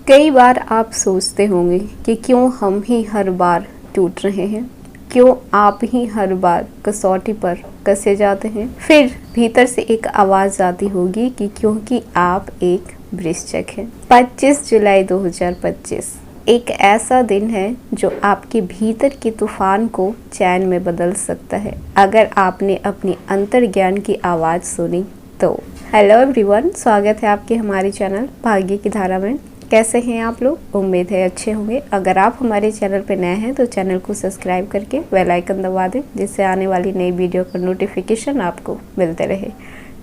कई बार आप सोचते होंगे कि क्यों हम ही हर बार टूट रहे हैं, क्यों आप ही हर बार कसौटी पर कसे जाते हैं। फिर भीतर से एक आवाज़ आती होगी कि क्योंकि आप एक वृश्चिक हैं। 25 जुलाई 2025 एक ऐसा दिन है जो आपके भीतर के तूफान को चैन में बदल सकता है, अगर आपने अपनी अंतर्ज्ञान की आवाज़ सुनी तो। हेलो एवरीवन, स्वागत है आपके हमारे चैनल भाग्य की धारा में। कैसे हैं आप लोग? उम्मीद है अच्छे होंगे। अगर आप हमारे चैनल पर नए हैं तो चैनल को सब्सक्राइब करके बेल आइकन दबा दें, जिससे आने वाली नई वीडियो का नोटिफिकेशन आपको मिलते रहे।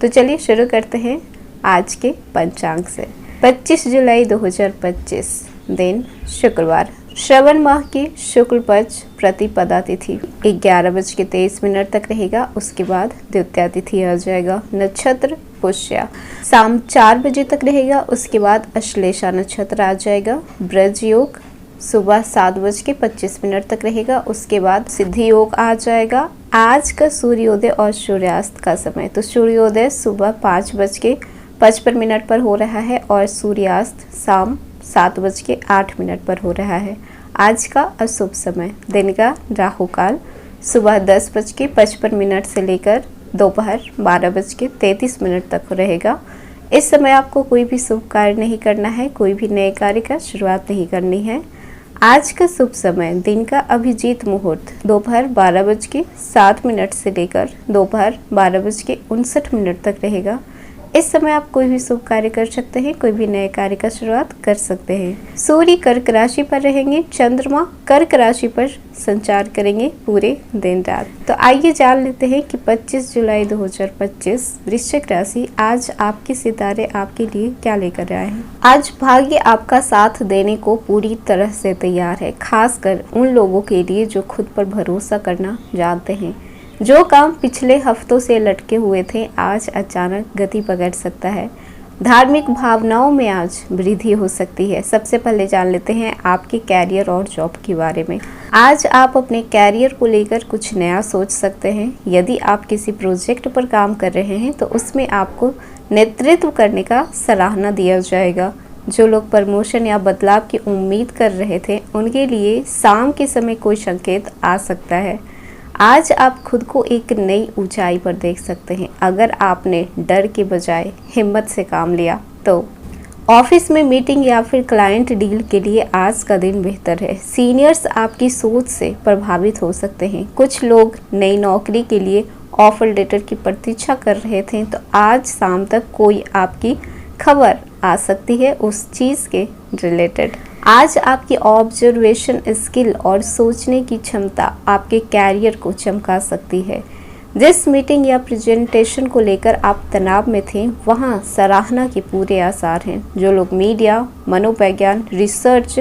तो चलिए शुरू करते हैं आज के पंचांग से। 25 जुलाई 2025 दिन शुक्रवार, श्रवण माह की शुक्ल पक्ष प्रतिपदा तिथि 11:23 तक रहेगा। उसके बाद द्वितीया तिथि आ जाएगा। नक्षत्र पुष्या शाम 4 बजे तक रहेगा। उसके बाद अश्लेषा नक्षत्र आ जाएगा। ब्रज योग सुबह 7:25 तक रहेगा। उसके बाद सिद्धि योग आ जाएगा। आज का सूर्योदय और सूर्यास्त का समय, तो सूर्योदय सुबह 5:55 पर हो रहा है और सूर्यास्त शाम 7:08 पर हो रहा है। आज का अशुभ समय, दिन का राहु काल सुबह 10:55 से लेकर दोपहर 12:33 तक रहेगा। इस समय आपको कोई भी शुभ कार्य नहीं करना है, कोई भी नए कार्य का शुरुआत नहीं करनी है। आज का शुभ समय, दिन का अभिजीत मुहूर्त दोपहर 12:07 से लेकर दोपहर 12:59 तक रहेगा। इस समय आप कोई भी शुभ कार्य कर सकते हैं, कोई भी नए कार्य का शुरुआत कर सकते हैं। सूर्य कर्क राशि पर रहेंगे, चंद्रमा कर्क राशि पर संचार करेंगे पूरे दिन रात। तो आइए जान लेते हैं कि 25 जुलाई 2025 वृश्चिक राशि आज आपके सितारे आपके लिए क्या लेकर आए हैं। आज भाग्य आपका साथ देने को पूरी तरह से तैयार है, खासकर उन लोगों के लिए जो खुद पर भरोसा करना जानते हैं। जो काम पिछले हफ्तों से लटके हुए थे, आज अचानक गति पकड़ सकता है। धार्मिक भावनाओं में आज वृद्धि हो सकती है। सबसे पहले जान लेते हैं आपके कैरियर और जॉब के बारे में। आज आप अपने कैरियर को लेकर कुछ नया सोच सकते हैं। यदि आप किसी प्रोजेक्ट पर काम कर रहे हैं तो उसमें आपको नेतृत्व करने का सराहना दिया जाएगा। जो लोग प्रमोशन या बदलाव की उम्मीद कर रहे थे, उनके लिए शाम के समय कोई संकेत आ सकता है। आज आप खुद को एक नई ऊंचाई पर देख सकते हैं, अगर आपने डर के बजाय हिम्मत से काम लिया तो। ऑफिस में मीटिंग या फिर क्लाइंट डील के लिए आज का दिन बेहतर है। सीनियर्स आपकी सोच से प्रभावित हो सकते हैं। कुछ लोग नई नौकरी के लिए ऑफर लेटर की प्रतीक्षा कर रहे थे, तो आज शाम तक कोई आपकी खबर आ सकती है उस चीज़ के रिलेटेड। आज आपकी ऑब्जर्वेशन स्किल और सोचने की क्षमता आपके कैरियर को चमका सकती है। जिस मीटिंग या प्रेजेंटेशन को लेकर आप तनाव में थे, वहां सराहना के पूरे आसार हैं। जो लोग मीडिया, मनोविज्ञान, रिसर्च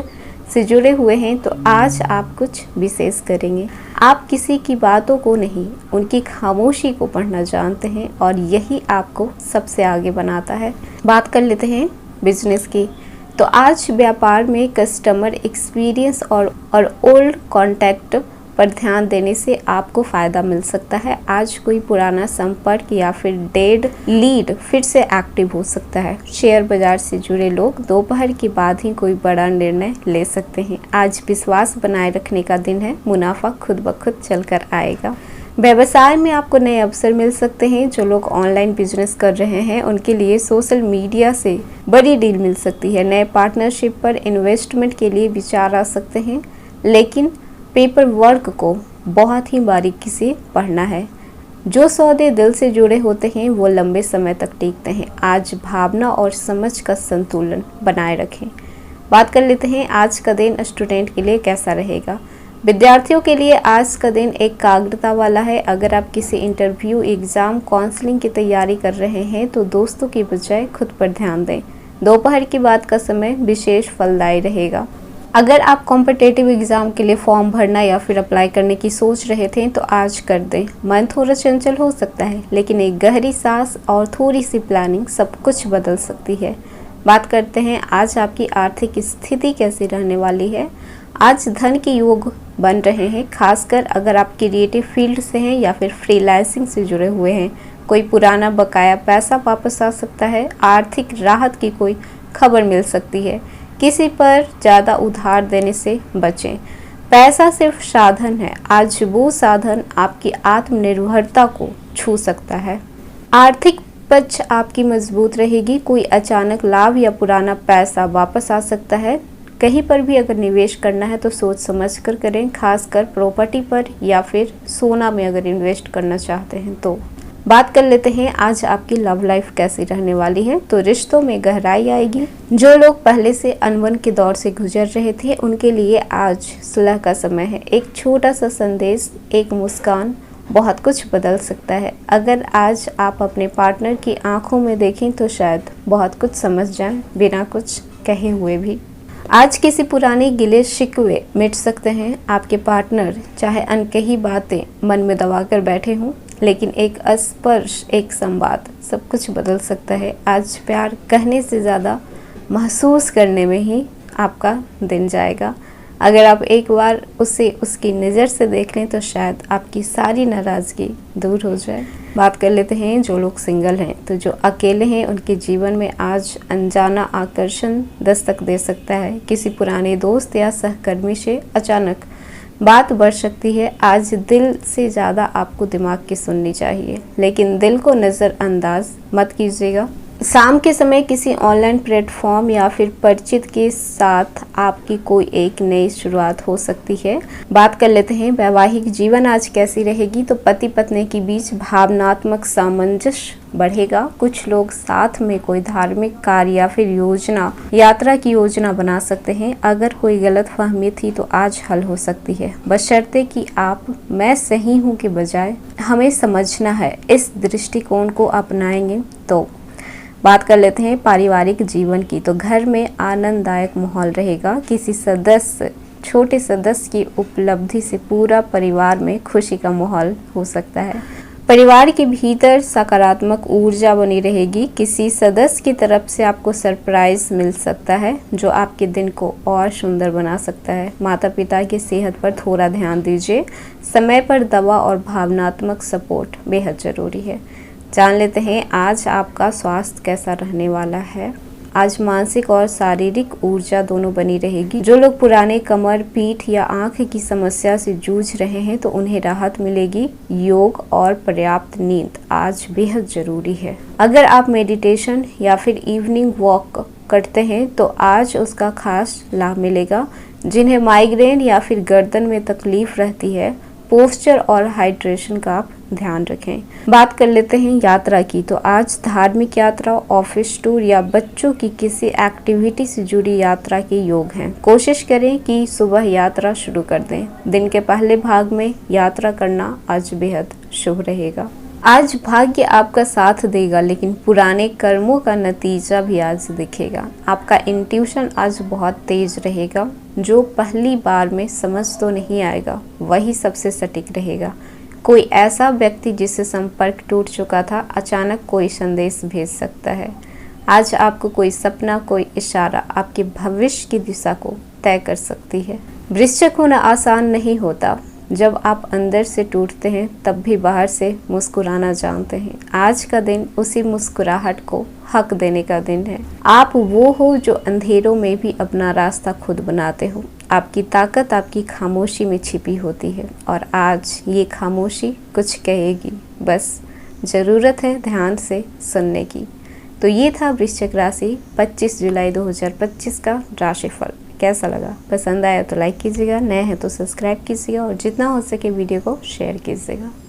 से जुड़े हुए हैं, तो आज आप कुछ विशेष करेंगे। आप किसी की बातों को नहीं, उनकी खामोशी को पढ़ना जानते हैं और यही आपको सबसे आगे बनाता है। बात कर लेते हैं बिजनेस की। तो आज व्यापार में कस्टमर एक्सपीरियंस और ओल्ड कॉन्टैक्ट पर ध्यान देने से आपको फ़ायदा मिल सकता है। आज कोई पुराना संपर्क या फिर डेड लीड फिर से एक्टिव हो सकता है। शेयर बाजार से जुड़े लोग दोपहर के बाद ही कोई बड़ा निर्णय ले सकते हैं। आज विश्वास बनाए रखने का दिन है, मुनाफा खुद ब खुद चलकर आएगा। व्यवसाय में आपको नए अवसर मिल सकते हैं। जो लोग ऑनलाइन बिजनेस कर रहे हैं, उनके लिए सोशल मीडिया से बड़ी डील मिल सकती है। नए पार्टनरशिप पर इन्वेस्टमेंट के लिए विचार आ सकते हैं, लेकिन पेपर वर्क को बहुत ही बारीकी से पढ़ना है। जो सौदे दिल से जुड़े होते हैं वो लंबे समय तक टिकते हैं। आज भावना और समझ का संतुलन बनाए रखें। बात कर लेते हैं आज का दिन स्टूडेंट के लिए कैसा रहेगा। विद्यार्थियों के लिए आज का दिन एकाग्रता वाला है। अगर आप किसी इंटरव्यू, एग्ज़ाम, काउंसलिंग की तैयारी कर रहे हैं तो दोस्तों की बजाय खुद पर ध्यान दें। दोपहर के बाद का समय विशेष फलदायी रहेगा। अगर आप कॉम्पिटिटिव एग्ज़ाम के लिए फॉर्म भरना या फिर अप्लाई करने की सोच रहे थे तो आज कर दें। मन थोड़ा चंचल हो सकता है, लेकिन एक गहरी सांस और थोड़ी सी प्लानिंग सब कुछ बदल सकती है। बात करते हैं आज आपकी आर्थिक स्थिति कैसी रहने वाली है। आज धन के योग बन रहे हैं, खासकर अगर आप क्रिएटिव फील्ड से हैं या फिर फ्रीलांसिंग से जुड़े हुए हैं। कोई पुराना बकाया पैसा वापस आ सकता है। आर्थिक राहत की कोई खबर मिल सकती है। किसी पर ज़्यादा उधार देने से बचें। पैसा सिर्फ साधन है, आज वो साधन आपकी आत्मनिर्भरता को छू सकता है। आर्थिक पक्ष आपकी मजबूत रहेगी, कोई अचानक लाभ या पुराना पैसा वापस आ सकता है। कहीं पर भी अगर निवेश करना है तो सोच समझ कर करें, खासकर प्रॉपर्टी पर या फिर सोना में अगर इन्वेस्ट करना चाहते हैं तो। बात कर लेते हैं आज आपकी लव लाइफ कैसी रहने वाली है। तो रिश्तों में गहराई आएगी। जो लोग पहले से अनबन के दौर से गुजर रहे थे उनके लिए आज सुलह का समय है। एक छोटा सा संदेश, एक मुस्कान बहुत कुछ बदल सकता है। अगर आज आप अपने पार्टनर की आंखों में देखें तो शायद बहुत कुछ समझ जाएं बिना कुछ कहे हुए भी। आज किसी पुराने गिले शिकवे मिट सकते हैं। आपके पार्टनर चाहे अनकही बातें मन में दबा कर बैठे हों, लेकिन एक स्पर्श, एक संवाद सब कुछ बदल सकता है। आज प्यार कहने से ज़्यादा महसूस करने में ही आपका दिन जाएगा। अगर आप एक बार उसे उसकी नज़र से देख लें तो शायद आपकी सारी नाराज़गी दूर हो जाए। बात कर लेते हैं जो लोग सिंगल हैं। तो जो अकेले हैं उनके जीवन में आज अनजाना आकर्षण दस्तक दे सकता है। किसी पुराने दोस्त या सहकर्मी से अचानक बात बढ़ सकती है। आज दिल से ज़्यादा आपको दिमाग की सुननी चाहिए, लेकिन दिल को नज़रअंदाज मत कीजिएगा। शाम के समय किसी ऑनलाइन प्लेटफॉर्म या फिर परिचित के साथ आपकी कोई एक नई शुरुआत हो सकती है। बात कर लेते हैं वैवाहिक जीवन आज कैसी रहेगी। तो पति पत्नी के बीच भावनात्मक सामंजस्य बढ़ेगा। कुछ लोग साथ में कोई धार्मिक कार्य या फिर यात्रा की योजना बना सकते हैं। अगर कोई गलतफहमी थी तो आज हल हो सकती है, बशर्ते कि आप मैं सही हूँ के बजाय हमें समझना है इस दृष्टिकोण को अपनाएंगे तो। बात कर लेते हैं पारिवारिक जीवन की। तो घर में आनंददायक माहौल रहेगा। किसी छोटे सदस्य की उपलब्धि से पूरा परिवार में खुशी का माहौल हो सकता है। परिवार के भीतर सकारात्मक ऊर्जा बनी रहेगी। किसी सदस्य की तरफ से आपको सरप्राइज मिल सकता है जो आपके दिन को और सुंदर बना सकता है। माता पिता की सेहत पर थोड़ा ध्यान दीजिए। समय पर दवा और भावनात्मक सपोर्ट बेहद ज़रूरी है। जान लेते हैं आज आपका स्वास्थ्य कैसा रहने वाला है। आज मानसिक और शारीरिक ऊर्जा दोनों बनी रहेगी। जो लोग पुराने कमर, पीठ या आंख की समस्या से जूझ रहे हैं तो उन्हें राहत मिलेगी। योग और पर्याप्त नींद आज बेहद जरूरी है। अगर आप मेडिटेशन या फिर इवनिंग वॉक करते हैं तो आज उसका खास लाभ मिलेगा। जिन्हें माइग्रेन या फिर गर्दन में तकलीफ रहती है, पोस्चर और हाइड्रेशन का आप ध्यान रखें। बात कर लेते हैं यात्रा की। तो आज धार्मिक यात्रा, ऑफिस टूर या बच्चों की किसी एक्टिविटी से जुड़ी यात्रा के योग हैं। कोशिश करें कि सुबह यात्रा शुरू कर दें। दिन के पहले भाग में यात्रा करना आज बेहद शुभ रहेगा। आज भाग्य आपका साथ देगा, लेकिन पुराने कर्मों का नतीजा भी आज दिखेगा। आपका इंट्यूशन आज बहुत तेज रहेगा। जो पहली बार में समझ तो नहीं आएगा वही सबसे सटीक रहेगा। कोई ऐसा व्यक्ति जिससे संपर्क टूट चुका था अचानक कोई संदेश भेज सकता है। आज आपको कोई सपना, कोई इशारा आपके भविष्य की दिशा को तय कर सकती है। वृश्चिक होना आसान नहीं होता। जब आप अंदर से टूटते हैं तब भी बाहर से मुस्कुराना जानते हैं। आज का दिन उसी मुस्कुराहट को हक देने का दिन है। आप वो हो जो अंधेरों में भी अपना रास्ता खुद बनाते हो। आपकी ताकत आपकी खामोशी में छिपी होती है और आज ये खामोशी कुछ कहेगी, बस ज़रूरत है ध्यान से सुनने की। तो ये था वृश्चिक राशि 25 जुलाई 2025 का राशिफल। कैसा लगा? पसंद आया तो लाइक कीजिएगा, नए हैं तो सब्सक्राइब कीजिएगा और जितना हो सके वीडियो को शेयर कीजिएगा।